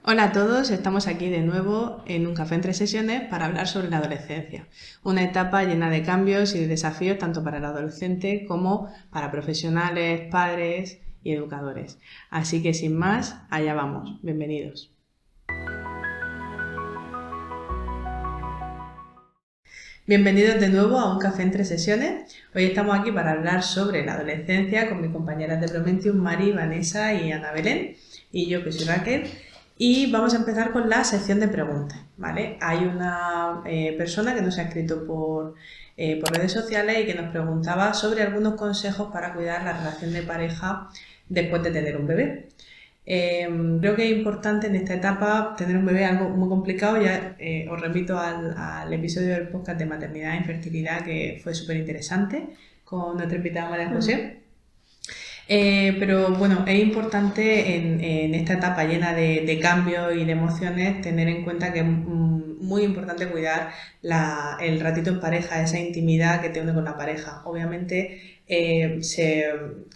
Hola a todos, estamos aquí de nuevo en un café entre sesiones para hablar sobre la adolescencia, una etapa llena de cambios y de desafíos tanto para el adolescente como para profesionales, padres y educadores. Así que sin más, allá vamos, bienvenidos. Bienvenidos de nuevo a un café entre sesiones. Hoy estamos aquí para hablar sobre la adolescencia con mis compañeras de Prometium, Mari, Vanessa y Ana Belén, y yo que soy Raquel. Y vamos a empezar con la sección de preguntas, ¿vale? Hay una persona que nos ha escrito por redes sociales y que nos preguntaba sobre algunos consejos para cuidar la relación de pareja después de tener un bebé. Creo que es importante en esta etapa tener un bebé, algo muy complicado. Ya os remito al episodio del podcast de maternidad e infertilidad, que fue súper interesante con nuestra invitada María José. Pero bueno, es importante en esta etapa llena de cambios y de emociones tener en cuenta que es muy importante cuidar el ratito en pareja, esa intimidad que te une con la pareja. Obviamente se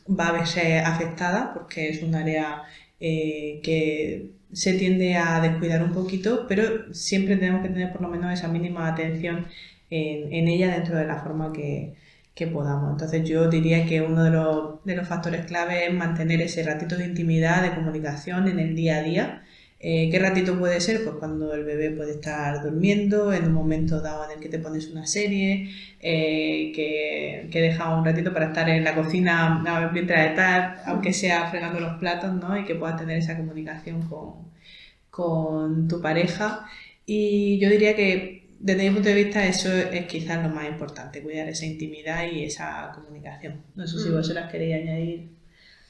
va a verse afectada porque es un área que se tiende a descuidar un poquito, pero siempre tenemos que tener por lo menos esa mínima atención en ella dentro de la forma que podamos. Entonces yo diría que uno de los factores clave es mantener ese ratito de intimidad, de comunicación en el día a día. ¿Qué ratito puede ser? Pues cuando el bebé puede estar durmiendo, en un momento dado en el que te pones una serie, que dejas un ratito para estar en la cocina mientras estás, aunque sea fregando los platos, ¿no? Y que puedas tener esa comunicación con tu pareja. Y yo diría que desde mi punto de vista eso es quizás lo más importante, cuidar esa intimidad y esa comunicación. No sé si vosotras queréis añadir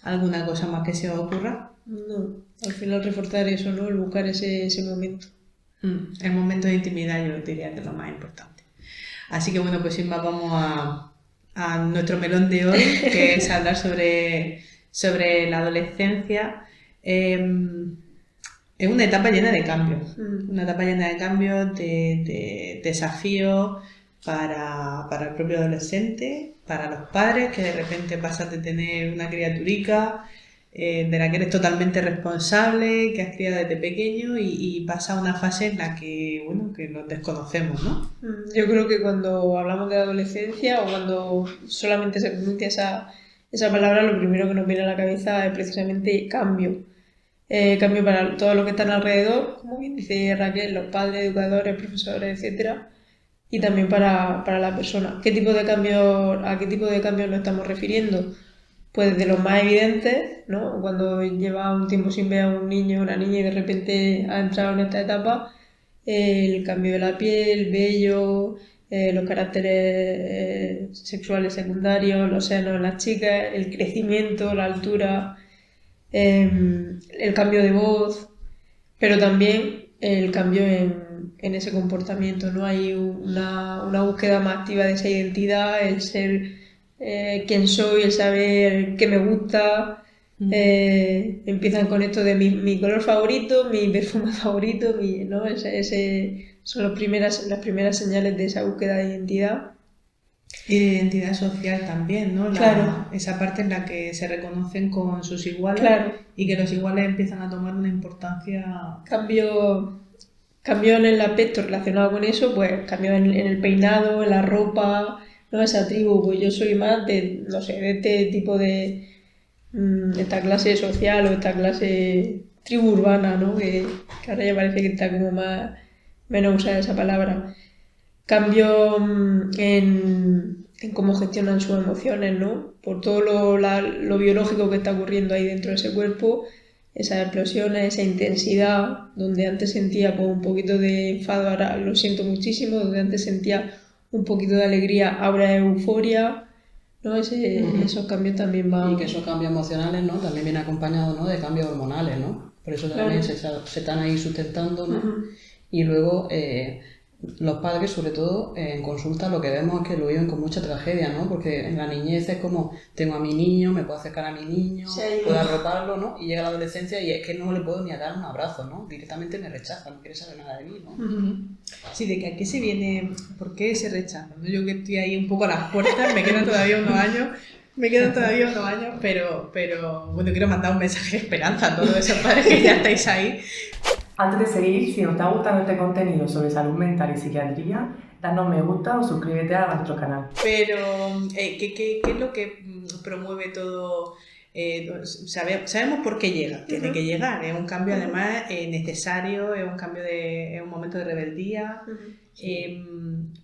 alguna cosa más que se os ocurra. No, al final reforzar eso, ¿no? El buscar ese momento. El momento de intimidad yo diría que es lo más importante. Así que bueno, pues sin más vamos a nuestro melón de hoy, que es hablar sobre la adolescencia. Es una etapa llena de cambios, de desafíos para el propio adolescente, para los padres, que de repente pasas de tener una criaturica de la que eres totalmente responsable, que has criado desde pequeño y pasa a una fase en la que, bueno, que nos desconocemos, ¿no? Yo creo que cuando hablamos de adolescencia o cuando solamente se pronuncia esa palabra, lo primero que nos viene a la cabeza es precisamente cambio. Cambio para todos los que están alrededor, como bien dice Raquel, los padres, educadores, profesores, etcétera, y también para la persona. ¿A qué tipo de cambios nos estamos refiriendo? Pues de los más evidentes, ¿no? Cuando lleva un tiempo sin ver a un niño o una niña y de repente ha entrado en esta etapa, el cambio de la piel, vello, los caracteres sexuales secundarios, los senos en las chicas, el crecimiento, la altura, el cambio de voz, pero también el cambio en ese comportamiento, ¿no? Hay una búsqueda más activa de esa identidad, el ser quién soy, el saber qué me gusta. Empiezan con esto de mi color favorito, mi perfume favorito, ¿no? Son las primeras señales de esa búsqueda de identidad. Y de identidad social también, ¿no? Claro. Esa parte en la que se reconocen con sus iguales, claro. Y que los iguales empiezan a tomar una importancia. Cambio en el aspecto relacionado con eso, pues cambio en el peinado, en la ropa, ¿no? Esa tribu, pues yo soy más de, no sé, de este tipo de esta clase social o esta clase tribu urbana, ¿no? Que ahora ya parece que está como menos usada esa palabra. Cambio en cómo gestionan sus emociones, ¿no? Por todo lo biológico que está ocurriendo ahí dentro de ese cuerpo, esas explosiones, esa intensidad, donde antes sentía pues, un poquito de enfado, ahora lo siento muchísimo, donde antes sentía un poquito de alegría, ahora es euforia, ¿no? Esos cambios también van. Y que esos cambios emocionales, ¿no? También vienen acompañados, ¿no? De cambios hormonales, ¿no? Por eso también se están ahí sustentando, ¿no? Y luego los padres, sobre todo, en consulta lo que vemos es que lo viven con mucha tragedia, ¿no? Porque en la niñez es como, tengo a mi niño, me puedo acercar a mi niño, puedo arroparlo, ¿no? Y llega la adolescencia y es que no le puedo ni dar un abrazo, ¿no? Directamente me rechaza, no quiere saber nada de mí, ¿no? Sí, de que aquí se viene, ¿por qué se rechaza? Yo que estoy ahí un poco a las puertas, me quedan todavía unos años, pero bueno, quiero mandar un mensaje de esperanza a todos esos padres que ya estáis ahí. Antes de seguir, si nos está gustando este contenido sobre salud mental y psiquiatría, danos me gusta o suscríbete a nuestro canal. Pero, ¿qué es lo que promueve todo? Sabemos por qué llega, tiene que llegar, es un cambio además necesario, es un cambio es un momento de rebeldía,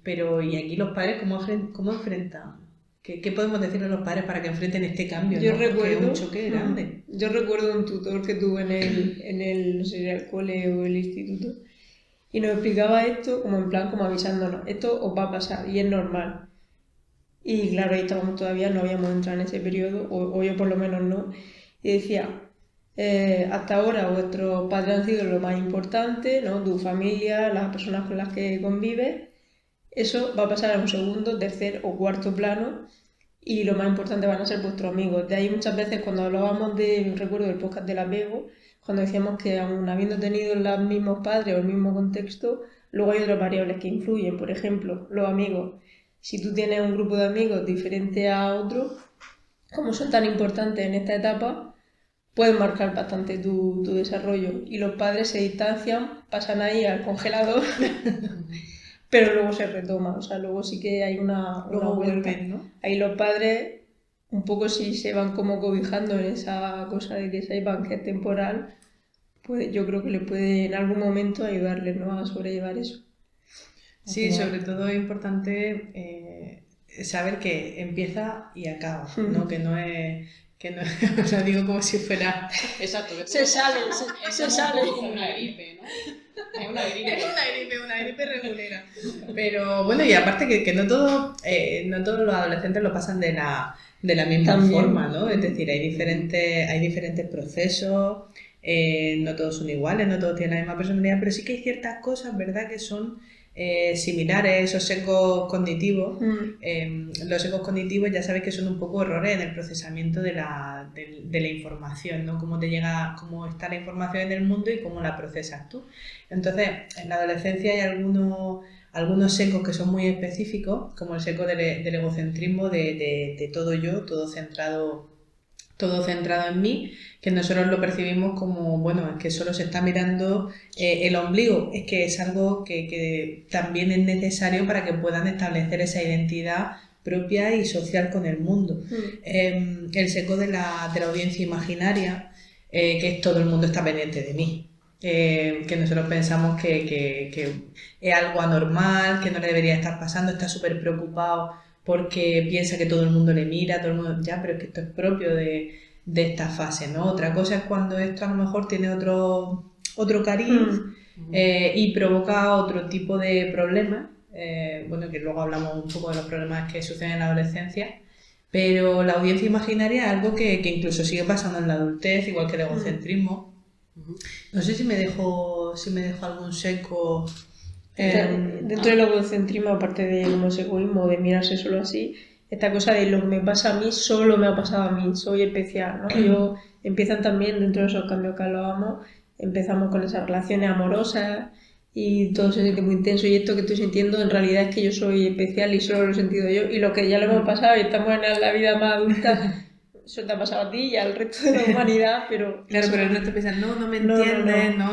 pero ¿y aquí los padres cómo enfrentan? ¿Qué podemos decirle a los padres para que enfrenten este cambio? Yo ¿no? Porque recuerdo, es un choque grande. yo recuerdo un tutor que tuve no sé si era el cole o el instituto, y nos explicaba esto como en plan, como avisándonos, esto os va a pasar y es normal. Y claro, ahí estábamos todavía, no habíamos entrado en ese periodo, o yo por lo menos no, y decía, hasta ahora vuestros padres han sido lo más importante, ¿no? Tu familia, las personas con las que convives, eso va a pasar a un segundo, tercer o cuarto plano, y lo más importante van a ser vuestros amigos. De ahí muchas veces cuando hablábamos recuerdo del podcast del apego, cuando decíamos que aun habiendo tenido los mismos padres o el mismo contexto, luego hay otras variables que influyen. Por ejemplo, los amigos. Si tú tienes un grupo de amigos diferente a otro, como son tan importantes en esta etapa, pueden marcar bastante tu desarrollo. Y los padres se distancian, pasan ahí al congelador, pero luego se retoma. O sea, luego sí que hay una Luego vuelta. vuelven, ¿no? Ahí los padres, un poco si se van como cobijando en esa cosa de que sepan que es temporal, pues yo creo que les puede en algún momento ayudarles, ¿no? A sobrellevar eso. Sí, sobre todo es importante saber que empieza y acaba, ¿no? Que no es, lo digo como si fuera... Exacto. Que Se sale. como una gripe, ¿no? Es una gripe. Es una gripe regulera. Pero bueno, y aparte que no todos los adolescentes lo pasan de la misma También. forma, ¿no? Es decir, hay diferentes procesos, no todos son iguales, no todos tienen la misma personalidad, pero sí que hay ciertas cosas, ¿verdad?, que son similares, esos sesgos cognitivos. Los sesgos cognitivos ya sabéis que son un poco errores en el procesamiento de la información, ¿no? Cómo está la información en el mundo y cómo la procesas tú. Entonces, en la adolescencia hay algunos sesgos que son muy específicos, como el sesgo del egocentrismo, de todo yo, todo centrado en mí, que nosotros lo percibimos como, bueno, es que solo se está mirando el ombligo. Es que es algo que también es necesario para que puedan establecer esa identidad propia y social con el mundo. El sesgo de la audiencia imaginaria, que es todo el mundo está pendiente de mí. Que nosotros pensamos que es algo anormal, que no le debería estar pasando, está súper preocupado porque piensa que todo el mundo le mira, todo el mundo, ya, pero es que esto es propio de esta fase, ¿no? Otra cosa es cuando esto a lo mejor tiene otro cariz y provoca otro tipo de problemas, bueno, que luego hablamos un poco de los problemas que suceden en la adolescencia, pero la audiencia imaginaria es algo que incluso sigue pasando en la adultez, igual que el egocentrismo. No sé si me dejo algún seco. Dentro del egocentrismo, aparte del homoseguismo, de mirarse solo así, esta cosa de lo que me pasa a mí, solo me ha pasado a mí, soy especial, ¿no? Empiezan también, dentro de esos cambios que hablábamos, empezamos con esas relaciones amorosas y todo se siente muy intenso y esto que estoy sintiendo en realidad es que yo soy especial y solo lo he sentido yo y lo que ya lo hemos pasado y estamos en la vida más adulta, eso te ha pasado a ti y al resto de la humanidad, pero... Claro, pero el resto piensa, no me entiendes, ¿no?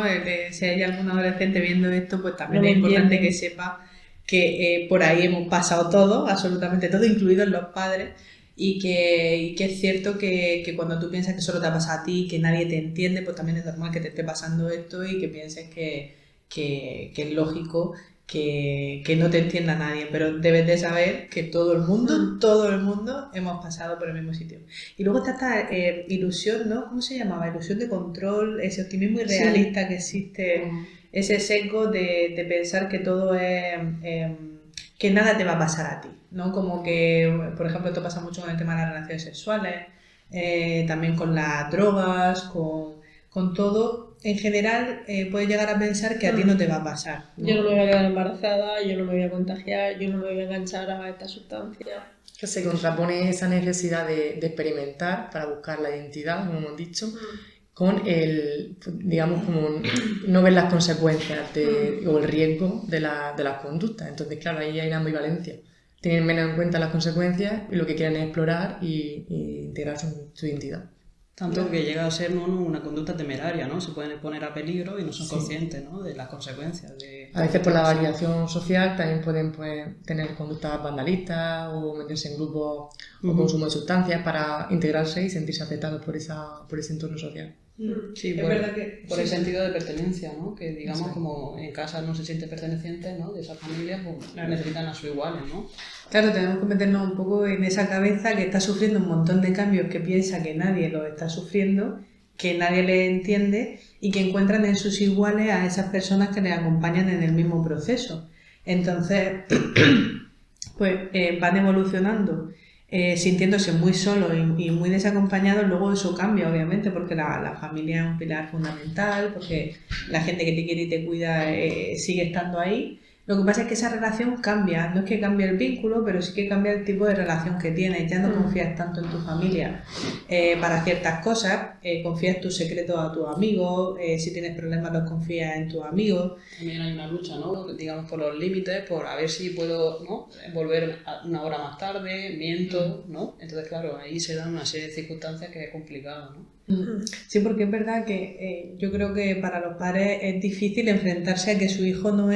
Si hay algún adolescente viendo esto, pues también es importante que sepa que por ahí hemos pasado todo, absolutamente todo, incluidos los padres, y que es cierto que cuando tú piensas que solo te ha pasado a ti, que nadie te entiende, pues también es normal que te esté pasando esto y que pienses que es lógico que no te entienda nadie, pero debes de saber que todo el mundo hemos pasado por el mismo sitio. Y luego está esta ilusión, ¿no? ¿Cómo se llamaba? Ilusión de control, ese optimismo irrealista que existe, ese sesgo de pensar que todo es... que nada te va a pasar a ti, ¿no? Como que, por ejemplo, esto pasa mucho con el tema de las relaciones sexuales, también con las drogas, con todo. En general, puedes llegar a pensar que a ti no te va a pasar, ¿no? Yo no me voy a quedar embarazada, yo no me voy a contagiar, yo no me voy a enganchar a esta sustancia. Que se contrapone esa necesidad de experimentar para buscar la identidad, como hemos dicho, con el, digamos, como no ver las consecuencias o el riesgo de las conductas. Entonces, claro, ahí hay una ambivalencia. Tienen menos en cuenta las consecuencias y lo que quieren es explorar y integrar su identidad. Tanto que llega a ser, ¿no?, una conducta temeraria, ¿no? Se pueden poner a peligro y no son Sí. conscientes, ¿no?, de las consecuencias. A veces por la variación social también pueden, pues, tener conductas vandalistas o meterse en grupos o consumo de sustancias para integrarse y sentirse aceptados por ese entorno social. Sí, Es verdad que por sí, el sí. sentido de pertenencia, ¿no? Que digamos, Eso. como en casa no se siente perteneciente, ¿no?, de esa familia, pues Claro. necesitan a sus iguales, ¿no? Claro, tenemos que meternos un poco en esa cabeza que está sufriendo un montón de cambios, que piensa que nadie los está sufriendo, que nadie le entiende y que encuentran en sus iguales a esas personas que les acompañan en el mismo proceso. Entonces, pues van evolucionando, sintiéndose muy solos y muy desacompañados. Luego eso cambia, obviamente, porque la familia es un pilar fundamental, porque la gente que te quiere y te cuida sigue estando ahí. Lo que pasa es que esa relación cambia, no es que cambie el vínculo, pero sí que cambia el tipo de relación que tienes. Ya no confías tanto en tu familia para ciertas cosas, confías tus secretos a tus amigos, si tienes problemas los confías en tus amigos. También hay una lucha, ¿no?, digamos, por los límites, por a ver si puedo, ¿no?, volver una hora más tarde, miento, ¿no? Entonces, claro, ahí se dan una serie de circunstancias que es complicado, ¿no? Sí, porque es verdad que yo creo que para los padres es difícil enfrentarse a que su hijo no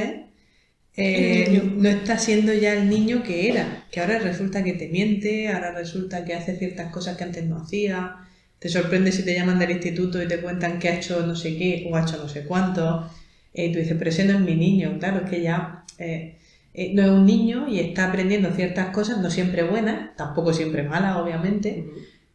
está siendo ya el niño que era, que ahora resulta que te miente, ahora resulta que hace ciertas cosas que antes no hacía, te sorprende si te llaman del instituto y te cuentan que ha hecho no sé qué o ha hecho no sé cuánto, y tú dices, pero ese no es mi niño. Claro, es que ya no es un niño y está aprendiendo ciertas cosas, no siempre buenas, tampoco siempre malas, obviamente.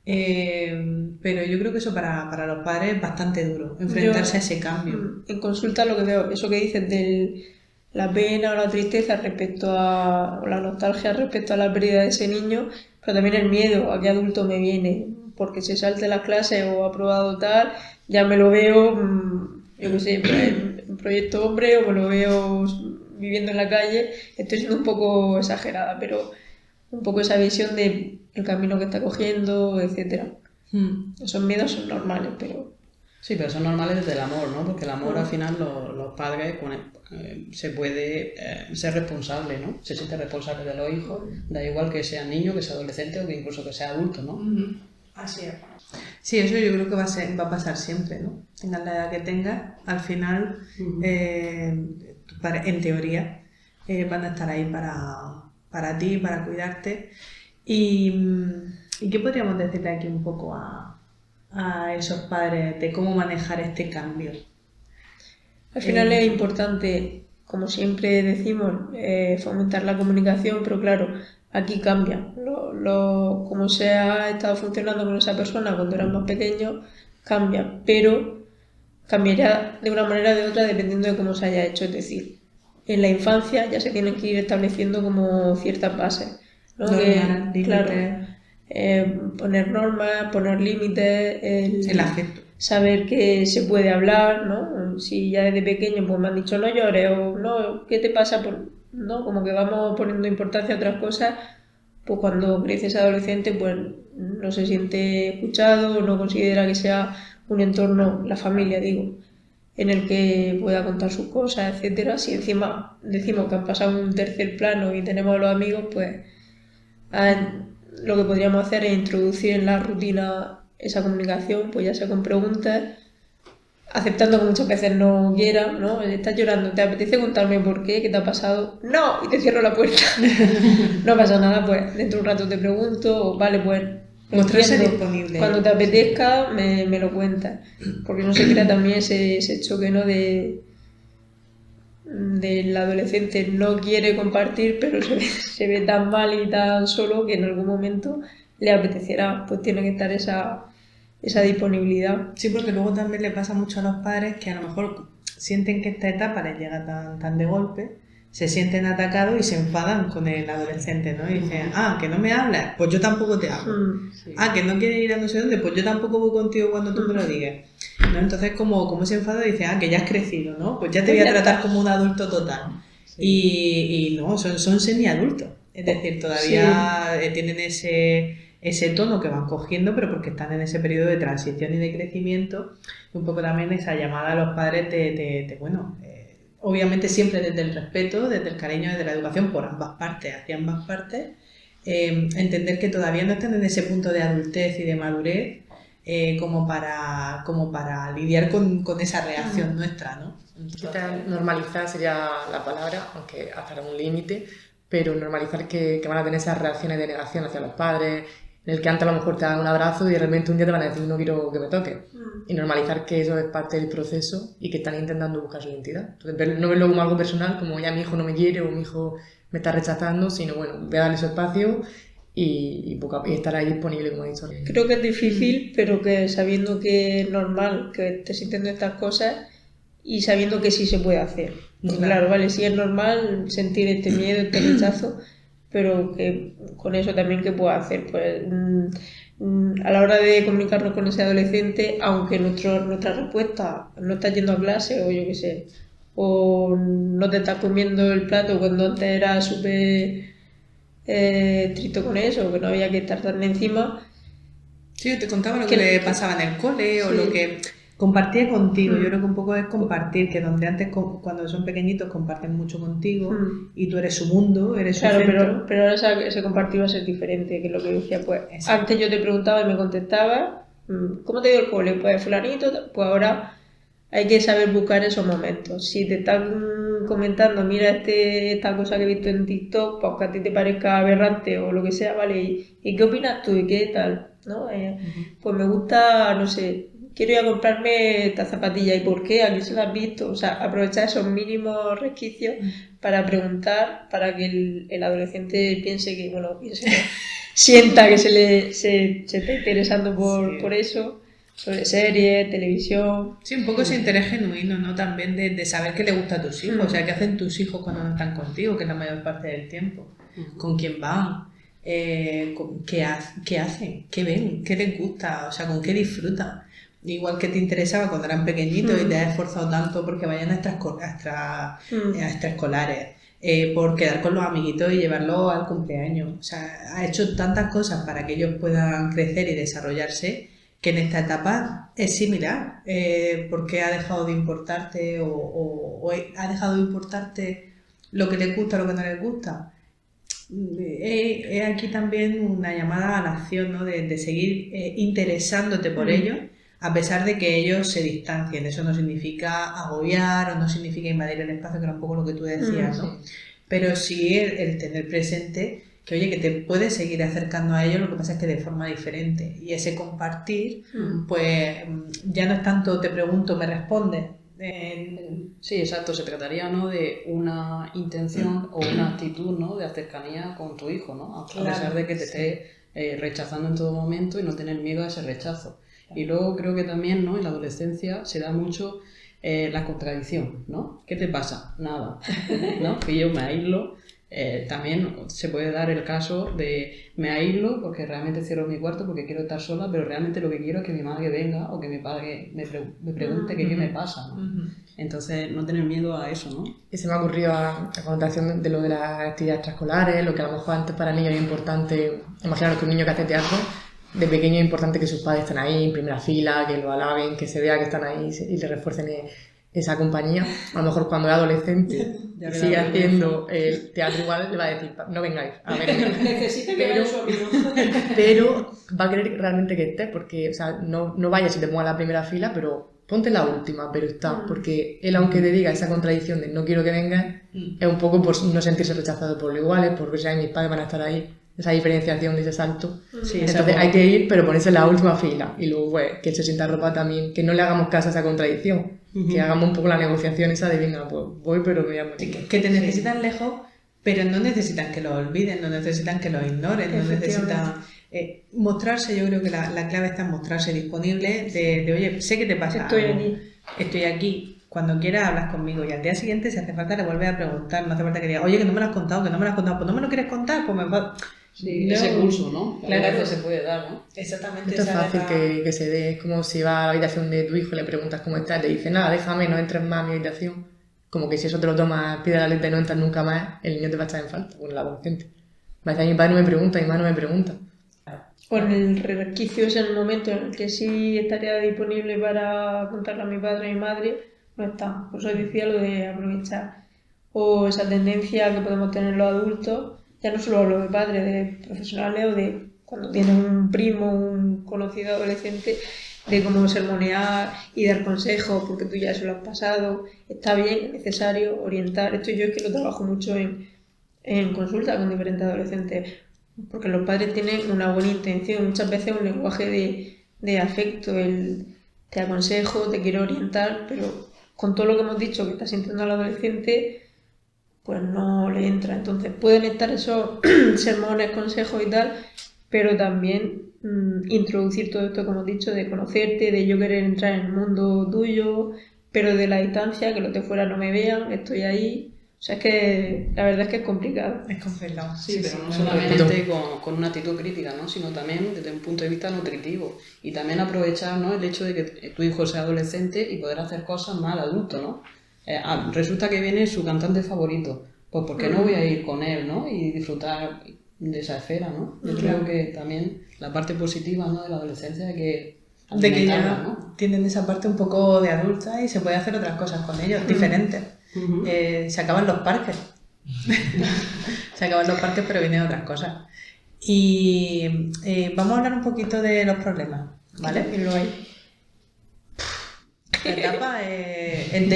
Pero yo creo que eso para los padres es bastante duro, enfrentarse a ese cambio. En consulta lo que veo, eso que dices de la pena o la tristeza respecto o la nostalgia respecto a la pérdida de ese niño, pero también el miedo a qué adulto me viene, porque se salte las clases o ha probado tal, ya me lo veo, yo qué sé, pues, en Proyecto Hombre, o me lo veo viviendo en la calle. Estoy siendo un poco exagerada, pero un poco esa visión de el camino que está cogiendo, etcétera. Esos miedos son normales, pero... Sí, pero son normales desde el amor, ¿no? Porque el amor, al final, los padres se puede ser responsable, ¿no? Se siente responsable de los hijos, da igual que sea niño, que sea adolescente o que incluso que sea adulto, ¿no? Así es. Sí, eso yo creo que va a pasar siempre, ¿no? Tengas la edad que tengas, al final, en teoría, van a estar ahí para ti, para cuidarte. ¿Y qué podríamos decirle aquí un poco a esos padres de cómo manejar este cambio? Al final es importante, como siempre decimos, fomentar la comunicación, pero claro, aquí cambia. Como se ha estado funcionando con esa persona cuando eran más pequeños, cambia, pero cambiará de una manera o de otra dependiendo de cómo se haya hecho. Es decir, en la infancia ya se tienen que ir estableciendo como ciertas bases, ¿no? Normas, límites. Claro, poner normas, poner límites, El afecto. saber que se puede hablar, ¿no? Si ya desde pequeño pues me han dicho no llores o no, ¿qué te pasa? ¿No? Como que vamos poniendo importancia a otras cosas, pues cuando creces adolescente pues no se siente escuchado, no considera que sea un entorno, la familia digo, en el que pueda contar sus cosas, etcétera. Si encima decimos que han pasado a un tercer plano y tenemos a los amigos, pues lo que podríamos hacer es introducir en la rutina esa comunicación, pues ya sea con preguntas, aceptando que muchas veces no quieras, ¿no? Estás llorando, ¿te apetece contarme por qué? ¿Qué te ha pasado? ¡No! Y te cierro la puerta. No pasa nada, pues dentro de un rato te pregunto, vale, pues Mostrarse entiendo. disponible. Cuando te apetezca me lo cuentas, porque no se crea también ese choque, ¿no? Del adolescente no quiere compartir, pero se ve tan mal y tan solo que en algún momento le apetecerá, pues tiene que estar esa disponibilidad. Sí, porque luego también le pasa mucho a los padres que a lo mejor sienten que esta etapa les llega tan de golpe, se sienten atacados y se enfadan con el adolescente, ¿no? Y dicen, que no me hablas, pues yo tampoco te hablo. Sí. Que no quieres ir a no sé dónde, pues yo tampoco voy contigo cuando tú me lo digas. ¿No? Entonces como se enfada y dice, que ya has crecido, ¿no? Pues ya te voy a tratar como un adulto total. Y no, son semiadultos. Es decir, todavía tienen ese tono que van cogiendo, pero porque están en ese periodo de transición y de crecimiento. Y un poco también esa llamada a los padres obviamente siempre desde el respeto, desde el cariño, desde la educación por ambas partes, hacia ambas partes, entender que todavía no están en ese punto de adultez y de madurez como para lidiar con esa reacción nuestra, ¿no? Quizás normalizar sería la palabra, aunque hasta un límite, pero normalizar que van a tener esas reacciones de negación hacia los padres, en el que antes a lo mejor te dan un abrazo y de repente un día te van a decir no quiero que me toques. Y normalizar que eso es parte del proceso y que están intentando buscar su identidad. Entonces, no verlo como algo personal, como ya mi hijo no me quiere o mi hijo me está rechazando, sino bueno, voy a darle su espacio y estar ahí disponible, como he dicho. Creo que es difícil, pero que sabiendo que es normal que estés sintiendo estas cosas y sabiendo que sí se puede hacer. Claro, vale, sí es normal sentir este miedo, este rechazo, pero que con eso también que puedo hacer, pues a la hora de comunicarnos con ese adolescente, aunque nuestra respuesta no estás yendo a clase o yo qué sé, o no te estás comiendo el plato cuando antes era súper estricto con eso, que no había que estar tan encima. Sí, te contaba lo que le pasaba en el cole o lo que compartía contigo. Yo creo que un poco es compartir, que donde antes cuando son pequeñitos comparten mucho contigo y tú eres su mundo, eres su centro. Pero ahora ese compartir va a ser diferente, que es lo que yo decía. Pues antes yo te preguntaba y me contestabas, ¿cómo te dio el cole? Pues fulanito, pues ahora hay que saber buscar esos momentos. Si te están comentando, mira esta cosa que he visto en TikTok, pues que a ti te parezca aberrante o lo que sea, ¿vale? ¿Y qué opinas tú? ¿Y qué tal? ¿No? Pues me gusta, no sé, quiero ir a comprarme esta zapatilla. ¿Y por qué? ¿A quién se la has visto? O sea, aprovechar esos mínimos resquicios para preguntar, para que el adolescente piense que, bueno, sienta que se está interesando por eso, sobre series, televisión. Sí, un poco ese interés genuino, ¿no? También de saber qué le gusta a tus hijos, o sea, qué hacen tus hijos cuando no están contigo, que es la mayor parte del tiempo, con quién van, qué hacen, qué ven, qué les gusta, o sea, con qué disfrutan. Igual que te interesaba cuando eran pequeñitos y te has esforzado tanto porque vayan a extraescolares, por quedar con los amiguitos y llevarlos al cumpleaños. O sea, has hecho tantas cosas para que ellos puedan crecer y desarrollarse que en esta etapa es similar. Porque ha dejado de importarte o ha dejado de importarte lo que les gusta o lo que no les gusta. Es aquí también una llamada a la acción, ¿no? De seguir interesándote por ellos, a pesar de que ellos se distancien. Eso no significa agobiar o no significa invadir el espacio, que era un poco lo que tú decías, ¿no? Pero sí el tener presente que, oye, que te puedes seguir acercando a ellos, lo que pasa es que de forma diferente. Y ese compartir, pues ya no es tanto te pregunto, me respondes. Sí, exacto, se trataría, ¿no?, de una intención o una actitud, ¿no?, de cercanía con tu hijo, ¿no? A pesar de que te esté rechazando en todo momento y no tener miedo a ese rechazo. Y luego creo que también, ¿no?, en la adolescencia se da mucho la contradicción, ¿no? ¿Qué te pasa? Nada, ¿no? Que yo me aíslo. También se puede dar el caso de me aíslo porque realmente cierro mi cuarto porque quiero estar sola, pero realmente lo que quiero es que mi madre venga o que mi padre me pregunte qué me pasa, ¿no? Entonces no tener miedo a eso, ¿no? Y se me ha ocurrido a connotación de lo de las actividades extraescolares, lo que a lo mejor antes para niños es importante. Imaginaros que un niño que hace teatro, de pequeño es importante que sus padres estén ahí en primera fila, que lo alaben, que se vea que están ahí y le refuercen esa compañía. A lo mejor cuando es adolescente sigue haciendo el teatro, igual le va a decir no vengáis a ver, necesita que vaya su amigo. pero va a querer realmente que estés, porque, o sea, no vayas y te pongas a la primera fila, pero ponte la última, pero está, porque él, aunque te diga esa contradicción de no quiero que vengas, es un poco por no sentirse rechazado por lo iguales, por ver si mis padres van a estar ahí, esa diferenciación de ese salto. Sí, entonces hay que ir, pero ponerse en la última fila, y luego pues, que él se sienta arropado también, que no le hagamos caso a esa contradicción, que hagamos un poco la negociación esa de venga, pues voy, pero me voy a morir. Que te necesitan lejos, pero no necesitan que lo olviden, no necesitan que lo ignoren, no necesitan mostrarse. Yo creo que la clave está en mostrarse disponible, de oye, sé que te pasa algo, estoy aquí, cuando quieras hablas conmigo, y al día siguiente, si hace falta, le vuelves a preguntar, no hace falta que digas, oye, que no me lo has contado, pues no me lo quieres contar, pues me va... Sí, no, ese curso, ¿no? Claro que se puede dar, ¿no? Exactamente. Esto es fácil que se dé. Es como si vas a la habitación de tu hijo y le preguntas cómo está, y te dice, nada, déjame, no entres más a mi habitación. Como que si eso te lo tomas, pide la letra y no entras nunca más, el niño te va a echar en falta, bueno, el adolescente. Va a decir, mi padre no me pregunta, mi madre no me pregunta. Pues el resquicio es el momento en el que sí estaría disponible para contarle a mi padre y mi madre, no está. Por eso decía lo de aprovechar. O esa tendencia que podemos tener los adultos, ya no solo hablo de padres, de profesionales o de cuando tienes un primo, un conocido adolescente, de cómo sermonear y dar consejos, porque tú ya eso lo has pasado, está bien, es necesario orientar. Esto yo es que lo trabajo mucho en consulta con diferentes adolescentes, porque los padres tienen una buena intención, muchas veces un lenguaje de afecto, te aconsejo, te quiero orientar, pero con todo lo que hemos dicho que está sintiendo el adolescente, pues no le entra. Entonces pueden estar esos sermones, consejos y tal, pero también introducir todo esto que hemos dicho, de conocerte, de yo querer entrar en el mundo tuyo, pero de la distancia, que los de fuera no me vean, estoy ahí. O sea, es que la verdad es que es complicado. Es complicado. Sí, pero no solamente con una actitud crítica, ¿no? Sino también desde un punto de vista nutritivo. Y también aprovechar, ¿no?, el hecho de que tu hijo sea adolescente y poder hacer cosas más al adulto, ¿no? Resulta que viene su cantante favorito. Pues ¿por qué no voy a ir con él, ¿no? Y disfrutar de esa esfera, ¿no? Yo creo que también la parte positiva, ¿no?, de la adolescencia hay que De que ya alimentarla, ¿no? tienen esa parte un poco de adulta y se puede hacer otras cosas con ellos, diferentes. Se acaban los parques. Se acaban los parques, pero vienen otras cosas. Y vamos a hablar un poquito de los problemas, ¿vale? Y lo hay. La etapa es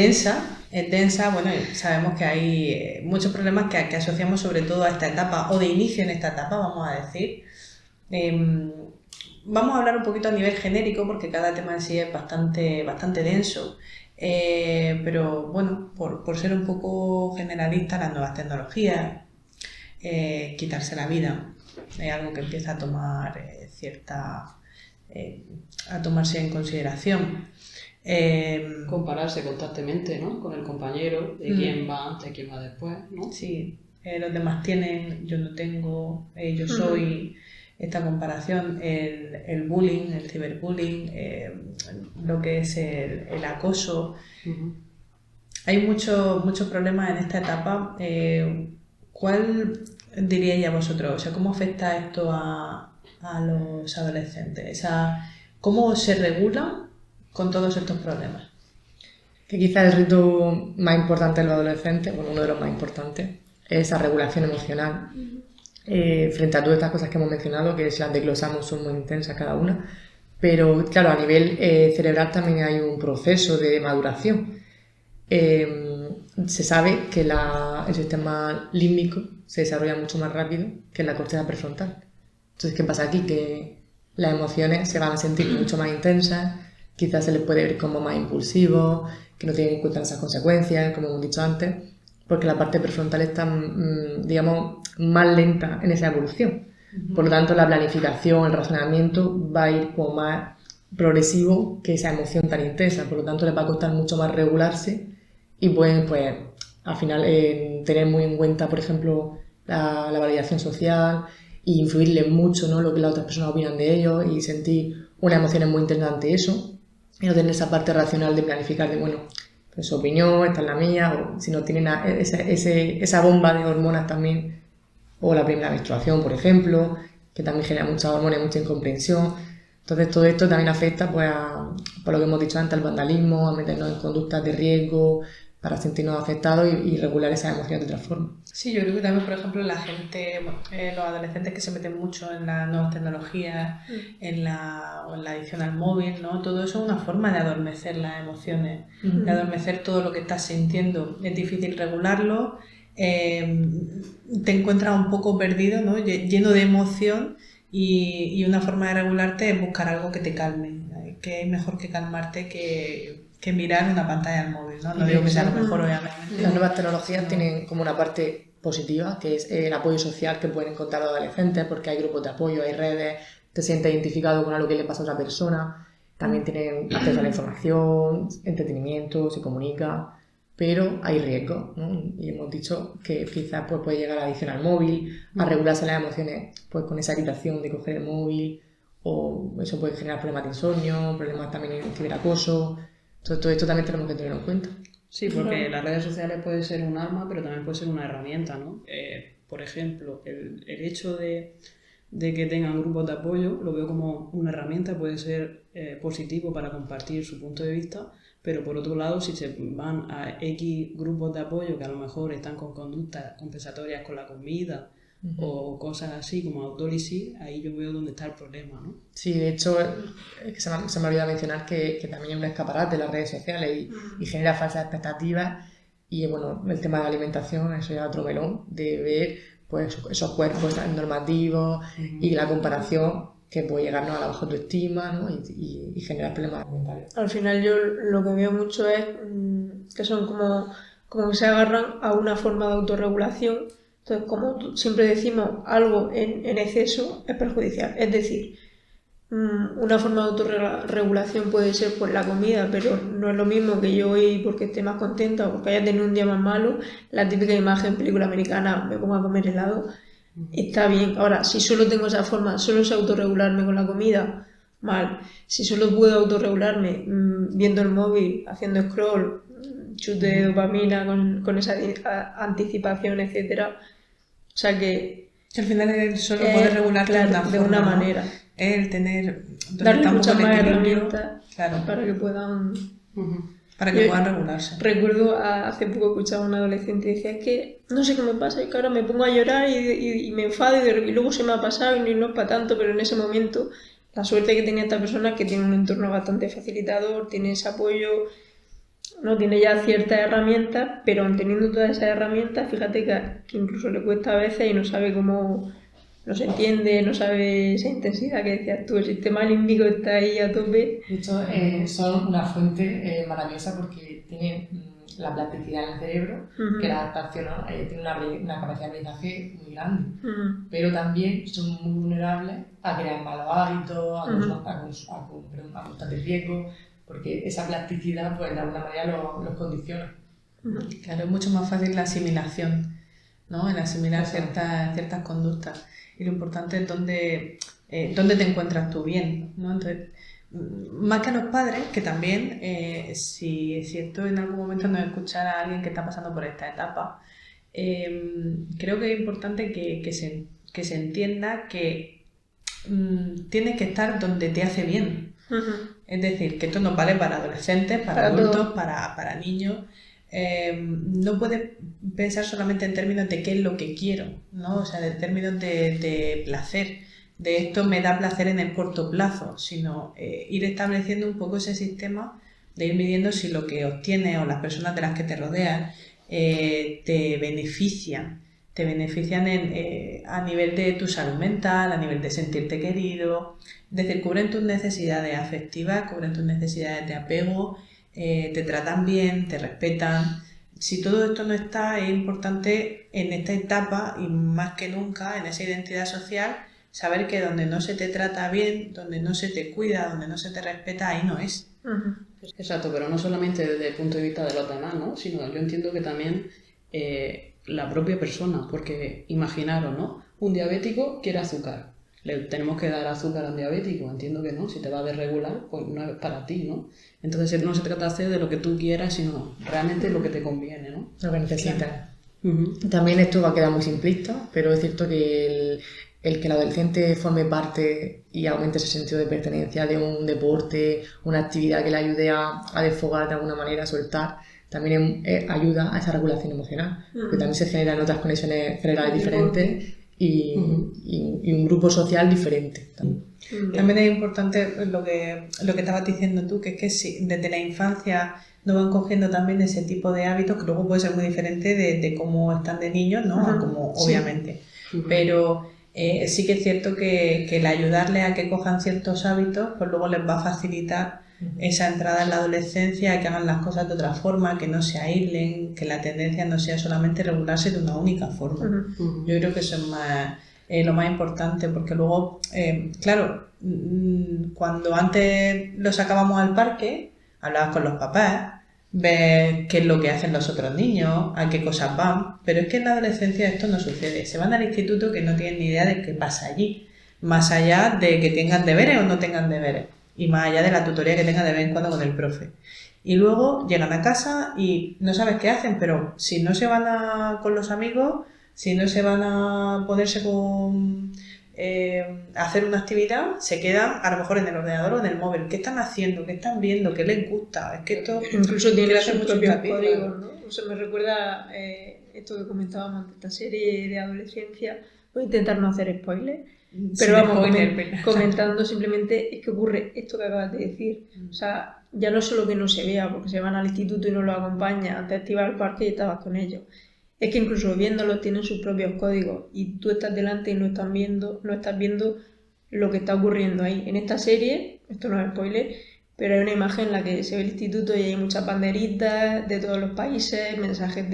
densa, bueno, sabemos que hay muchos problemas que asociamos sobre todo a esta etapa, o de inicio en esta etapa, vamos a decir. Vamos a hablar un poquito a nivel genérico, porque cada tema en sí es bastante denso. Pero bueno, por ser un poco generalista, las nuevas tecnologías, quitarse la vida, es algo que empieza a tomar a tomarse en consideración. Compararse constantemente, ¿no?, con el compañero, de quién va antes, quién va después, ¿no? Sí, los demás tienen, yo no tengo, yo soy. Esta comparación, el bullying, el ciberbullying, lo que es el acoso. Hay muchos problemas en esta etapa. ¿Cuál diríais a vosotros? O sea, ¿cómo afecta esto a los adolescentes? ¿Cómo se regulan con todos estos problemas? Que quizá el reto más importante de los adolescentes, bueno, uno de los más importantes, es esa regulación emocional. Frente a todas estas cosas que hemos mencionado, que si las desglosamos son muy intensas cada una, pero claro, a nivel cerebral también hay un proceso de maduración. Se sabe que el sistema límbico se desarrolla mucho más rápido que la corteza prefrontal. Entonces, ¿qué pasa aquí? Que las emociones se van a sentir mucho más intensas, quizás se les puede ver como más impulsivos, que no tienen en cuenta esas consecuencias, como hemos dicho antes, porque la parte prefrontal está, digamos, más lenta en esa evolución. Por lo tanto, la planificación, el razonamiento va a ir como más progresivo que esa emoción tan intensa. Por lo tanto, les va a costar mucho más regularse y pueden, pues, al final, tener muy en cuenta, por ejemplo, la validación social e influirles mucho, ¿no?, lo que las otras personas opinan de ellos y sentir unas emociones muy intensas ante eso y no tener esa parte racional de planificar de, bueno, pues su opinión, esta es la mía, o si no tienen esa bomba de hormonas también, o la primera menstruación, por ejemplo, que también genera muchas hormonas y mucha incomprensión. Entonces todo esto también afecta, pues, por lo que hemos dicho antes, al vandalismo, a meternos en conductas de riesgo para sentirnos afectados y regular esas emociones de otra forma. Sí, yo creo que también, por ejemplo, la gente, los adolescentes que se meten mucho en las nuevas tecnologías, en la adicción al móvil, ¿no? Todo eso es una forma de adormecer las emociones, de adormecer todo lo que estás sintiendo. Es difícil regularlo, te encuentras un poco perdido, ¿no?, lleno de emoción, y una forma de regularte es buscar algo que te calme, que es mejor que calmarte que mirar una pantalla del móvil, ¿no? No digo que sea lo mejor, obviamente. Las nuevas tecnologías tienen como una parte positiva, que es el apoyo social que pueden encontrar los adolescentes, porque hay grupos de apoyo, hay redes, te sientes identificado con algo que le pasa a otra persona, también tienen acceso a la información, entretenimiento, se comunica, pero hay riesgos, ¿no? Y hemos dicho que quizás, pues, puede llegar a adicción al móvil, a regularse las emociones, pues, con esa irritación de coger el móvil, o eso puede generar problemas de insomnio, problemas también en ciberacoso. Entonces, todo esto también tenemos que tenerlo en cuenta. Sí, porque las redes sociales puede ser un arma, pero también puede ser una herramienta, ¿no? Por ejemplo, el hecho de que tengan grupos de apoyo, lo veo como una herramienta, puede ser positivo para compartir su punto de vista, pero por otro lado, si se van a X grupos de apoyo que a lo mejor están con conductas compensatorias con la comida o cosas así como autólisis, ahí yo veo dónde está el problema, ¿no? Sí, de hecho, es que se me olvidó mencionar que también es un escaparate las redes sociales y genera falsas expectativas. Y bueno, el tema de la alimentación, eso ya es otro melón, de ver pues esos cuerpos tan normativos y la comparación que puede llegarnos a la baja autoestima, ¿no? y generar problemas mentales. Al final yo lo que veo mucho es que son como que se agarran a una forma de autorregulación. Entonces, como siempre decimos, algo en exceso es perjudicial. Es decir, una forma de autorregulación puede ser pues la comida, pero no es lo mismo que yo hoy porque esté más contenta o porque haya tenido un día más malo, la típica imagen película americana, me pongo a comer helado, está bien. Ahora, si solo tengo esa forma, solo sé autorregularme con la comida, mal. Si solo puedo autorregularme viendo el móvil, haciendo scroll, chute de dopamina con esa anticipación, etcétera. O sea que al final es solo poder regularte claro, de una forma, manera. ¿no? El tener darle muchas más equilibrio, herramientas claro, para que puedan puedan regularse. Recuerdo hace poco escuchaba a una adolescente y decía, es que no sé qué me pasa, y que ahora me pongo a llorar y me enfado y luego se me ha pasado y no es para tanto, pero en ese momento la suerte que tenía esta persona es que tiene un entorno bastante facilitador, tiene ese apoyo, no tiene ya ciertas herramientas, pero aun teniendo todas esas herramientas, fíjate que incluso le cuesta a veces y no sabe cómo, no se entiende, no sabe esa intensidad que decías tú, el sistema límbico está ahí a tope. De hecho, son una fuente maravillosa porque tiene la plasticidad en el cerebro, que la adaptación tiene una capacidad de aprendizaje muy grande, pero también son muy vulnerables a crear malos hábitos, a constantes riesgos, porque esa plasticidad pues de alguna manera los condiciona. Claro, es mucho más fácil la asimilación, ¿no? El asimilar ciertas conductas. Y lo importante es dónde te encuentras tú bien, ¿no? Entonces, más que a los padres, que también, si esto en algún momento nos escuchara a alguien que está pasando por esta etapa, creo que es importante que se entienda que tienes que estar donde te hace bien. Es decir, que esto nos vale para adolescentes, para adultos, para niños. No puedes pensar solamente en términos de qué es lo que quiero, ¿no? O sea, en términos de placer, de esto me da placer en el corto plazo, sino ir estableciendo un poco ese sistema de ir midiendo si lo que obtienes o las personas de las que te rodean te benefician a nivel de tu salud mental, a nivel de sentirte querido, es decir, cubren tus necesidades afectivas, cubren tus necesidades de apego, te tratan bien, te respetan. Si todo esto no está, es importante en esta etapa y más que nunca en esa identidad social saber que donde no se te trata bien, donde no se te cuida, donde no se te respeta, ahí no es. Exacto, pero no solamente desde el punto de vista de los demás, ¿no? Sino yo entiendo que también la propia persona, porque imaginaros, ¿no? Un diabético quiere azúcar. Le tenemos que dar azúcar a un diabético, entiendo que no, si te va a desregular, pues no es para ti, ¿no? Entonces no se trata de hacer de lo que tú quieras, sino realmente lo que te conviene, ¿no? Lo que necesitas. Claro. También esto va a quedar muy simplista, pero es cierto que el que el adolescente forme parte y aumente ese sentido de pertenencia de un deporte, una actividad que le ayude a desfogar de alguna manera, a soltar, también ayuda a esa regulación emocional, porque también se generan otras conexiones cerebrales diferentes y un grupo social diferente. También es importante lo que estabas diciendo tú, que es que si desde la infancia no van cogiendo también ese tipo de hábitos, que luego puede ser muy diferente de cómo están de niños, ¿no? A como, obviamente. Pero sí que es cierto que el ayudarles a que cojan ciertos hábitos, pues luego les va a facilitar esa entrada en la adolescencia, que hagan las cosas de otra forma, que no se aíslen, que la tendencia no sea solamente regularse de una única forma. Yo creo que eso es lo más importante, porque luego, claro, cuando antes lo sacábamos al parque, hablabas con los papás, ves qué es lo que hacen los otros niños, a qué cosas van, pero es que en la adolescencia esto no sucede. Se van al instituto que no tienen ni idea de qué pasa allí, más allá de que tengan deberes o no tengan deberes, y más allá de la tutoría que tengan de vez en cuando con el profe. Y luego llegan a casa y no sabes qué hacen, pero si no se van con los amigos, si no se van a ponerse a hacer una actividad, se quedan a lo mejor en el ordenador o en el móvil. ¿Qué están haciendo? ¿Qué están viendo? ¿Qué les gusta? Es que esto incluso tiene sus mucho propios hincapié, códigos, ¿no? O sea, me recuerda esto que comentábamos antes, esta serie de adolescencia, Voy a intentar no hacer spoilers, Sin pero vamos, spoiler, pero- comentando simplemente es que ocurre esto que acabas de decir. O sea, ya no solo que no se vea porque se van al instituto y no los acompaña, antes te ibas al parque y estabas con ellos. Es que incluso viéndolos tienen sus propios códigos y tú estás delante y no estás viendo lo que está ocurriendo ahí. En esta serie, esto no es spoiler, pero hay una imagen en la que se ve el instituto y hay muchas banderitas de todos los países, mensajes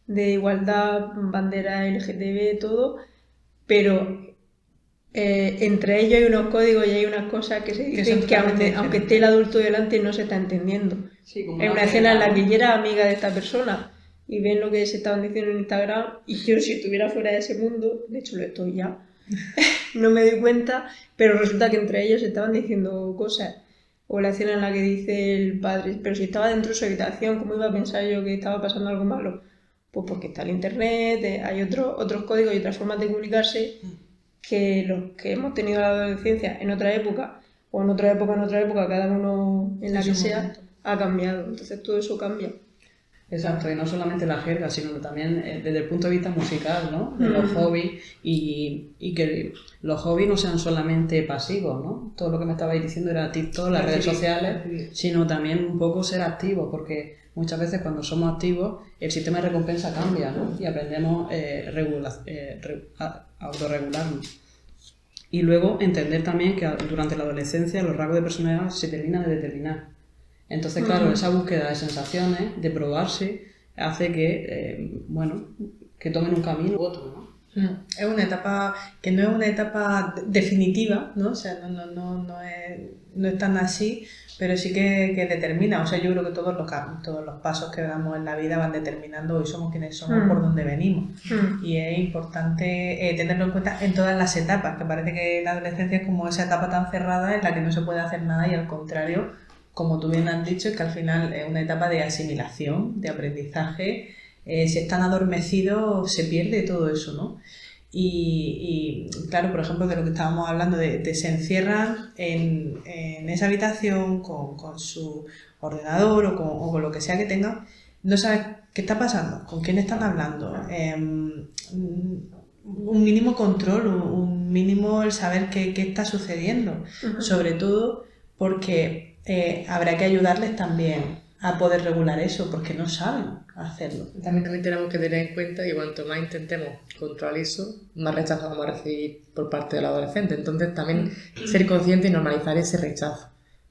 de igualdad, banderas LGTB, todo, pero entre ellos hay unos códigos y hay unas cosas que se Que dicen son que totalmente aunque diferentes. esté el adulto delante no se está entendiendo. Sí, como Hay una escena en la que ella era amiga de esta persona y ven lo que se estaban diciendo en Instagram y yo si estuviera fuera de ese mundo, de hecho lo estoy ya, no me doy cuenta, pero resulta que entre ellos estaban diciendo cosas. O la escena en la que dice el padre, pero si estaba dentro de su habitación, ¿cómo iba a pensar yo que estaba pasando algo malo? Pues porque está el internet, hay otros códigos y otras formas de comunicarse que los que hemos tenido la adolescencia en otra época, o en otra época, cada uno en la En que su sea, momento. ha cambiado. Entonces todo eso cambia. Exacto, y no solamente la jerga, sino también desde el punto de vista musical, ¿no? De los hobbies y que los hobbies no sean solamente pasivos, ¿no? Todo lo que me estabais diciendo era TikTok, las redes sociales, sino también un poco ser activos, porque muchas veces cuando somos activos el sistema de recompensa cambia, ¿no? Y aprendemos a autorregularnos. Y luego entender también que durante la adolescencia los rasgos de personalidad se terminan de determinar. Entonces, claro, esa búsqueda de sensaciones, de probarse, hace que tomen un camino u otro, ¿no? Es una etapa que no es una etapa definitiva, ¿no? O sea, no es tan así, pero sí que determina. O sea, yo creo que todos los pasos que damos en la vida van determinando hoy somos quienes somos, por dónde venimos. Y es importante tenerlo en cuenta en todas las etapas, que parece que la adolescencia es como esa etapa tan cerrada en la que no se puede hacer nada y al contrario, como tú bien has dicho, es que al final es una etapa de asimilación, de aprendizaje. Si están adormecidos se pierde todo eso, ¿no? Y claro, por ejemplo, de lo que estábamos hablando, de se encierran en esa habitación con su ordenador o con lo que sea que tengan, no sabes qué está pasando, con quién están hablando, un mínimo control, un mínimo el saber qué está sucediendo, sobre todo porque habrá que ayudarles también a poder regular eso, porque no saben hacerlo. También tenemos que tener en cuenta que cuanto más intentemos controlar eso, más rechazo vamos a recibir por parte del adolescente. Entonces también ser consciente y normalizar ese rechazo.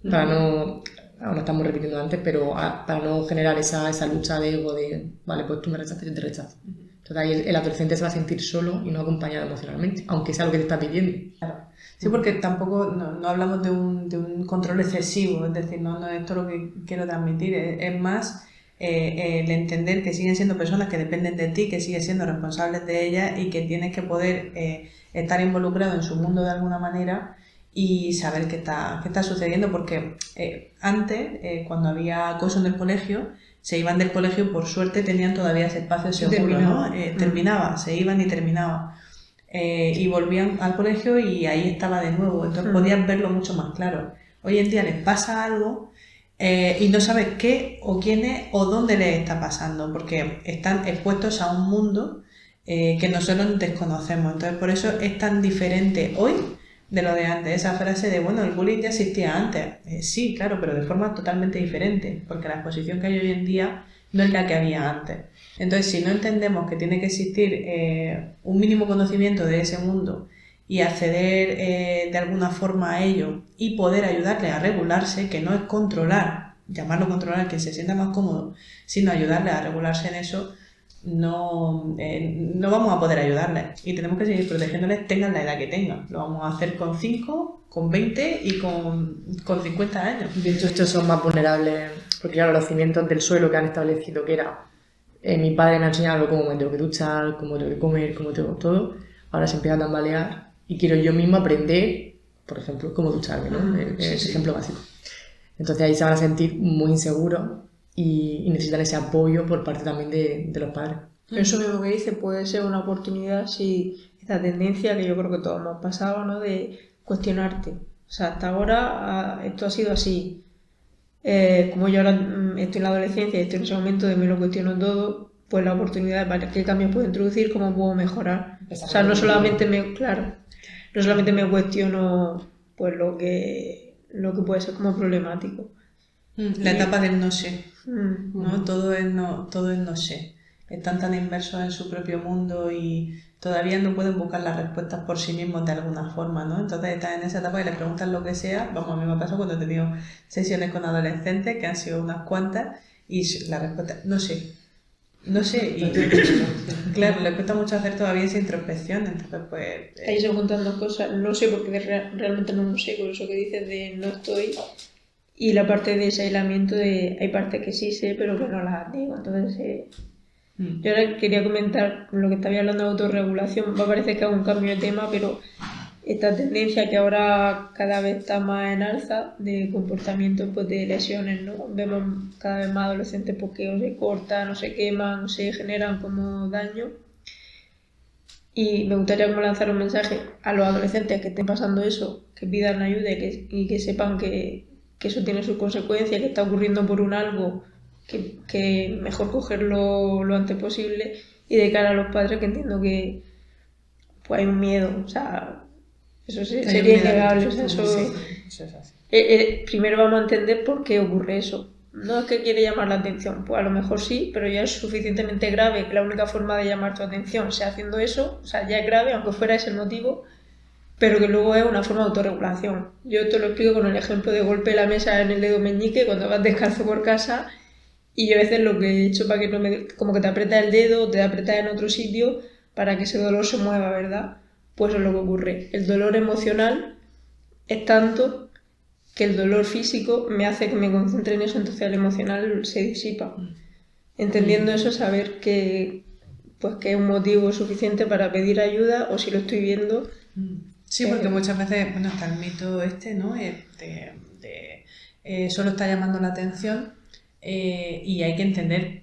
Para no, ahora estamos repitiendo antes, pero para no generar esa lucha de ego de, vale, pues tú me rechazas, yo te rechazo. Entonces ahí el adolescente se va a sentir solo y no acompañado emocionalmente, aunque sea lo que te está pidiendo. Claro. Sí, porque tampoco no hablamos de un control excesivo, es decir, no es esto lo que quiero transmitir, es más el entender que siguen siendo personas que dependen de ti, que sigues siendo responsables de ellas y que tienes que poder estar involucrado en su mundo de alguna manera y saber qué está sucediendo, porque antes, cuando había acoso en el colegio, se iban del colegio, por suerte tenían todavía ese espacio seguro, ¿no? Terminaba, se iban y terminaba. Y volvían al colegio y ahí estaba de nuevo, entonces podías verlo mucho más claro. Hoy en día les pasa algo y no sabes qué o quién es o dónde les está pasando, porque están expuestos a un mundo que nosotros desconocemos. Entonces por eso es tan diferente hoy de lo de antes. Esa frase de, bueno, el bullying ya existía antes. Sí, claro, pero de forma totalmente diferente, porque la exposición que hay hoy en día no es la que había antes. Entonces, si no entendemos que tiene que existir un mínimo conocimiento de ese mundo y acceder de alguna forma a ello y poder ayudarle a regularse, que no es controlar, llamarlo controlar, que se sienta más cómodo, sino ayudarle a regularse en eso, no vamos a poder ayudarles. Y tenemos que seguir protegiéndoles, tengan la edad que tengan. Lo vamos a hacer con 5, con 20 y con 50 años. De hecho, estos son más vulnerables, porque claro, los cimientos del suelo que han establecido, que era mi padre me ha enseñado cómo me tengo que duchar, cómo tengo que comer, cómo tengo todo, ahora se empieza a tambalear y quiero yo mismo aprender, por ejemplo, cómo ducharme, ¿no? Ese ejemplo básico. Entonces ahí se van a sentir muy inseguros y necesitan ese apoyo por parte también de los padres. Eso mismo que dice puede ser una oportunidad si esta tendencia que yo creo que todos hemos pasado, ¿no? De cuestionarte. O sea, hasta ahora esto ha sido así. Como yo ahora estoy en la adolescencia y estoy en ese momento de me lo cuestiono todo, pues la oportunidad de qué cambios puedo introducir, cómo puedo mejorar. O sea, no solamente me cuestiono pues lo que puede ser como problemático. La etapa del no sé, Mm. ¿no? Todo es no sé. Están tan inmersos en su propio mundo y todavía no pueden buscar las respuestas por sí mismos de alguna forma, ¿no? Entonces están en esa etapa y les preguntan lo que sea. Vamos, a mí me ha pasado cuando he tenido sesiones con adolescentes, que han sido unas cuantas, y la respuesta, no sé. No sé, y claro, les cuesta mucho hacer todavía esa introspección, entonces pues... Ahí se juntan dos cosas, no sé porque realmente no lo sé, por eso que dices de no estoy, y la parte de ese aislamiento de hay partes que sí sé pero que no las digo, entonces yo ahora quería comentar lo que estaba hablando de autorregulación, va a parecer que hago un cambio de tema, pero esta tendencia que ahora cada vez está más en alza de comportamientos pues, de lesiones, ¿no? Vemos cada vez más adolescentes porque o se cortan, o se queman, o se generan como daño. Y me gustaría como lanzar un mensaje a los adolescentes que estén pasando eso, que pidan ayuda y que sepan que eso tiene sus consecuencias, que está ocurriendo por un algo, que mejor cogerlo lo antes posible. Y de cara a los padres, que entiendo que pues, hay un miedo, o sea... Eso sería innegable. O sea, eso es así. Primero vamos a entender por qué ocurre eso. No es que quiere llamar la atención, pues a lo mejor sí, pero ya es suficientemente grave que la única forma de llamar tu atención sea haciendo eso, o sea, ya es grave, aunque fuera ese el motivo, pero que luego es una forma de autorregulación. Yo te lo explico con el ejemplo de golpe la mesa en el dedo meñique cuando vas descalzo por casa, y yo a veces lo que he hecho para que no me... como que te aprieta el dedo, te aprieta en otro sitio para que ese dolor se mueva, ¿verdad? Pues es lo que ocurre. El dolor emocional es tanto que el dolor físico me hace que me concentre en eso, entonces el emocional se disipa. Entendiendo eso, saber que es un motivo suficiente para pedir ayuda, o si lo estoy viendo... Sí, porque muchas veces, bueno, está el mito ¿no? Solo está llamando la atención y hay que entender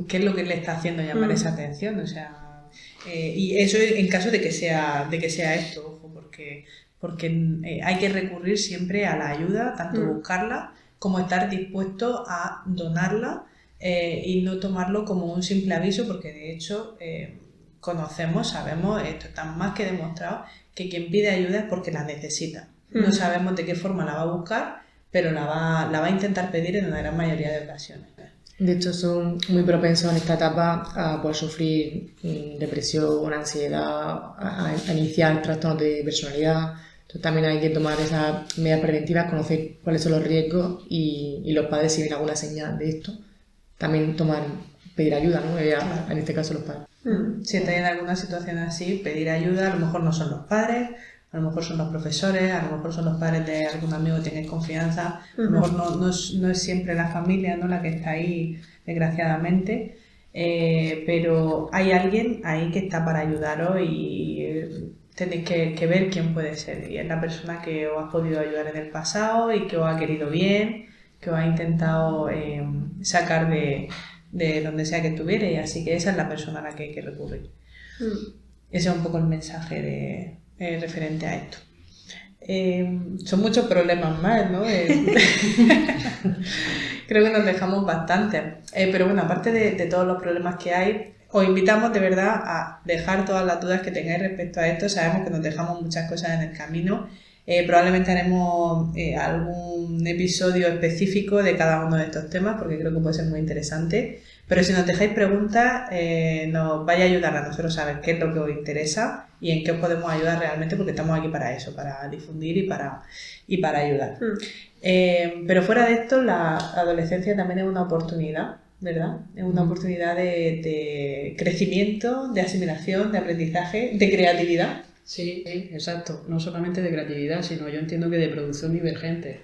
qué es lo que le está haciendo llamar esa atención, o sea... y eso en caso de que sea esto, ojo, porque hay que recurrir siempre a la ayuda, tanto buscarla como estar dispuesto a donarla y no tomarlo como un simple aviso, porque de hecho sabemos, esto está más que demostrado, que quien pide ayuda es porque la necesita. No sabemos de qué forma la va a buscar, pero la va a intentar pedir en una gran mayoría de ocasiones. De hecho, son muy propensos en esta etapa a poder sufrir depresión, ansiedad, a iniciar trastornos de personalidad. Entonces también hay que tomar esas medidas preventivas, conocer cuáles son los riesgos y los padres, si ven alguna señal de esto, también pedir ayuda, ¿no? En este caso los padres. Si estáis en alguna situación así, pedir ayuda, a lo mejor no son los padres, a lo mejor son los profesores, a lo mejor son los padres de algún amigo que tengáis confianza, a lo mejor no es siempre la familia, ¿no? La que está ahí, desgraciadamente, pero hay alguien ahí que está para ayudaros y tenéis que ver quién puede ser, y es la persona que os ha podido ayudar en el pasado y que os ha querido bien, que os ha intentado sacar de donde sea que estuvierais, así que esa es la persona a la que hay que recurrir. Ese es un poco el mensaje referente a esto. Son muchos problemas más, ¿no? Creo que nos dejamos bastante. Pero bueno, aparte de todos los problemas que hay, os invitamos de verdad a dejar todas las dudas que tengáis respecto a esto. Sabemos que nos dejamos muchas cosas en el camino. Probablemente haremos algún episodio específico de cada uno de estos temas, porque creo que puede ser muy interesante. Pero si nos dejáis preguntas, nos vais a ayudar a nosotros a saber qué es lo que os interesa y en qué os podemos ayudar realmente, porque estamos aquí para eso, para difundir y para ayudar. Pero fuera de esto, la adolescencia también es una oportunidad, ¿verdad? Es una oportunidad de crecimiento, de asimilación, de aprendizaje, de creatividad. Sí, exacto. No solamente de creatividad, sino yo entiendo que de producción divergente.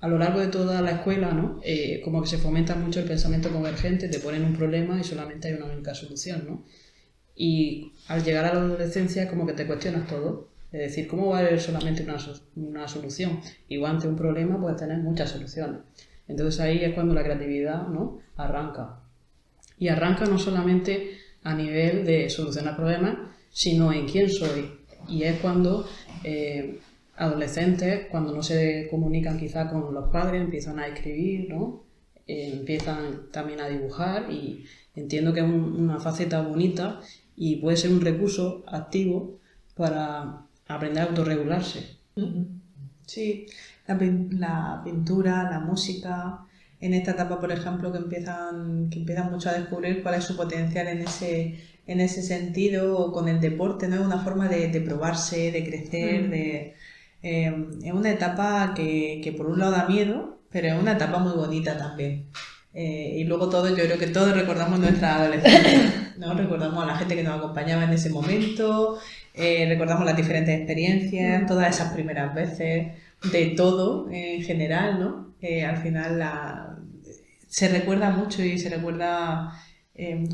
A lo largo de toda la escuela, ¿no? Como que se fomenta mucho el pensamiento convergente, te ponen un problema y solamente hay una única solución, ¿no? Y al llegar a la adolescencia como que te cuestionas todo. Es decir, ¿cómo va a haber solamente una solución? Igual ante un problema puedes tener muchas soluciones. Entonces ahí es cuando la creatividad, ¿no? Arranca. Y arranca no solamente a nivel de solucionar problemas, sino en quién soy. Y es cuando adolescentes, cuando no se comunican quizá con los padres, empiezan a escribir, ¿no? empiezan también a dibujar y entiendo que es una faceta bonita y puede ser un recurso activo para aprender a autorregularse. Sí, la pintura, la música, en esta etapa, por ejemplo, que empiezan mucho a descubrir cuál es su potencial en ese sentido, o con el deporte, ¿no? Es una forma de probarse, de crecer, es una etapa que por un lado da miedo, pero es una etapa muy bonita también. Y luego yo creo que todos recordamos nuestra adolescencia, ¿no? Recordamos a la gente que nos acompañaba en ese momento, recordamos las diferentes experiencias, todas esas primeras veces, de todo en general, ¿no? Al final se recuerda mucho y se recuerda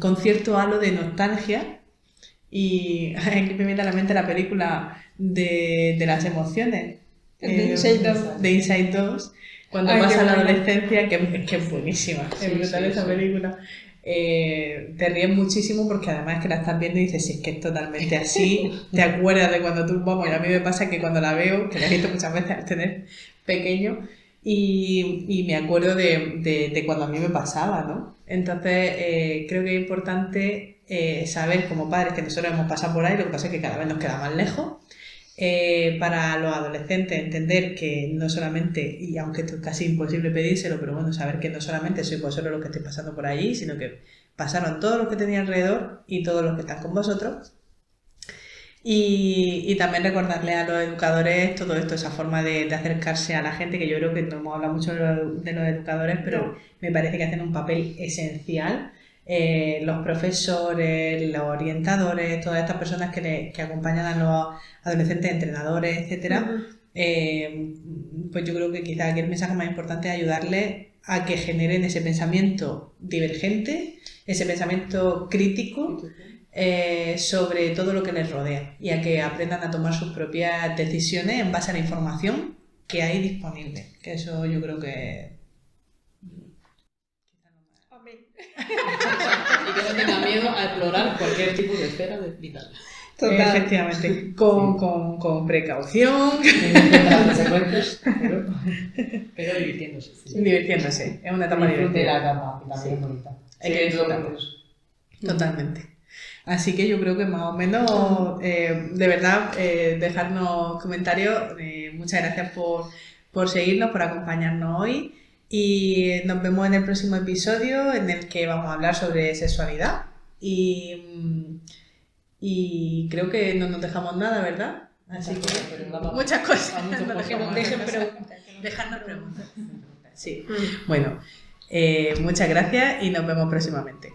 con cierto halo de nostalgia. Y aquí me viene a la mente la película de las emociones, de Inside 2, cuando pasa la adolescencia, que es buenísima, es brutal esa película. Te ríes muchísimo porque además que la estás viendo y dices, si es que es totalmente así, te acuerdas de cuando tú, vamos, y a mí me pasa que cuando la veo, que la he visto muchas veces al tener pequeño, y me acuerdo de cuando a mí me pasaba, ¿no? Entonces creo que es importante saber como padres que nosotros hemos pasado por ahí, lo que pasa es que cada vez nos queda más lejos. Para los adolescentes entender que no solamente, y aunque esto es casi imposible pedírselo, pero bueno, saber que no solamente sois vosotros los que estáis pasando por allí, sino que pasaron todos los que tenéis alrededor y todos los que están con vosotros. Y también recordarle a los educadores todo esto, esa forma de acercarse a la gente, que yo creo que no hemos hablado mucho de los educadores, pero me parece que hacen un papel esencial. Los profesores, los orientadores, todas estas personas que acompañan a los adolescentes, entrenadores, etcétera, pues yo creo que quizá aquí el mensaje más importante es ayudarles a que generen ese pensamiento divergente, ese pensamiento crítico sobre todo lo que les rodea, y a que aprendan a tomar sus propias decisiones en base a la información que hay disponible, que eso yo creo que... Y que no tenga miedo a explorar cualquier tipo de esfera vital. Total. Efectivamente, con precaución. Pero divirtiéndose. Sí. Divirtiéndose, es una etapa divertida. De la cama, que también es bonita. Hay que disfrutarlo. Totalmente. Así que yo creo que más o menos, de verdad, dejarnos comentarios. Muchas gracias por seguirnos, por acompañarnos hoy. Y nos vemos en el próximo episodio, en el que vamos a hablar sobre sexualidad. Y creo que no nos dejamos nada, ¿verdad? Así que muchas cosas. Dejarnos preguntas. Sí. Bueno, muchas gracias y nos vemos próximamente.